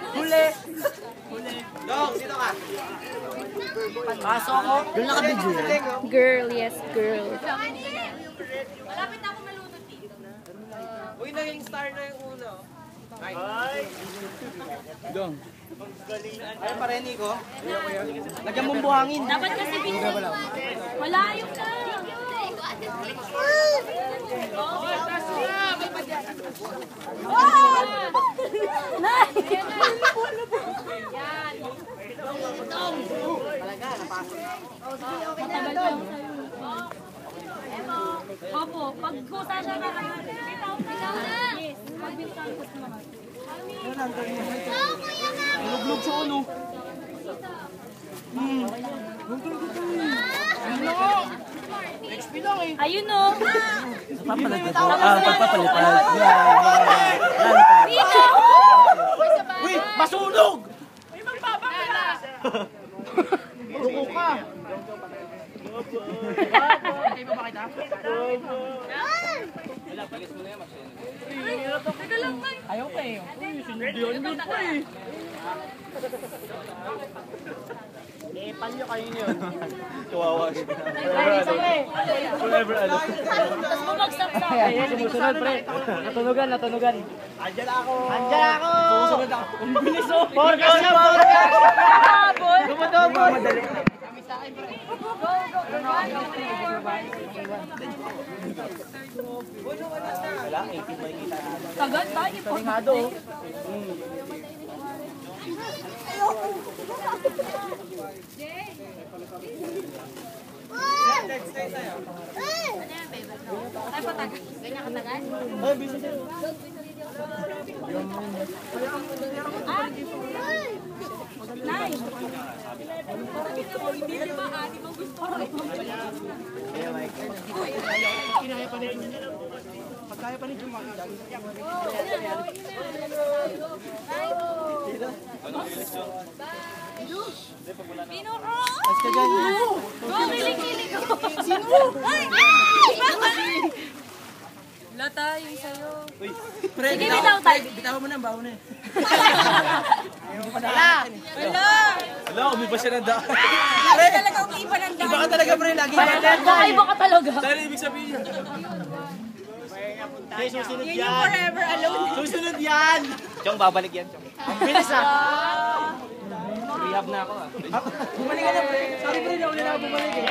Huli. Dong, dito ka. Paso ako. Doon nakabidyo yan. Girl, yes, girl. Malapit na ako malunod dito. Uy, naging star na yung uno. Ay. Dong. Ay, pare, Nico. Lagyan mong buhangin. Dapat kasi binigay. Malayo na. Opo, pag kusa siya na bitaw na. Yes, pag bitaw na. Luglog sa ulo. Ayun o. Papalipad. Papalipad. Dito! Uy, masunog! May magpapakala. Luko ka. Teka lang, Tay. Ayaw pa eh. Uy, sinundihan mo pa eh. Palyo kayo yun. Kawawa siya. Forever ano. Tapos bumagsak na. Ayan, sumusunod pre. Natunugan. Andyan ako. Sumusunod ako. Ang bilis oh. Forecast na, forecast. Habol. Dumadobol. Madali. Wala, 18 may kita. Tagal tayo. Taringado oh. Ay, patagal. Ganyan katagal? Ay, busy siya. Nay. Hindi lima, anim ang gusto ko. Kinaya pa nito. Pagkaya pa nito makikita. Pino ko! Mas ka dyan. Kilig-kilig ko! Sino? Ay! Lata, yung sa'yo. Uy, Sige, bitaw tayo. bitawan mo na, baho na eh. Wala! Umiba siya ng daan. Lagi talaga ang iba ng Iba ka talaga pre, lagi. Iba ka talaga. Dahil ibig sabihin. Okay, susunod Yun yung forever alone. Susunod yan! Chong, babalik yan, Chong. Ang bilis ah! Rehab na ako ah. Bumalik ka na pre. Sorry pre, nauli na ako bumalik eh.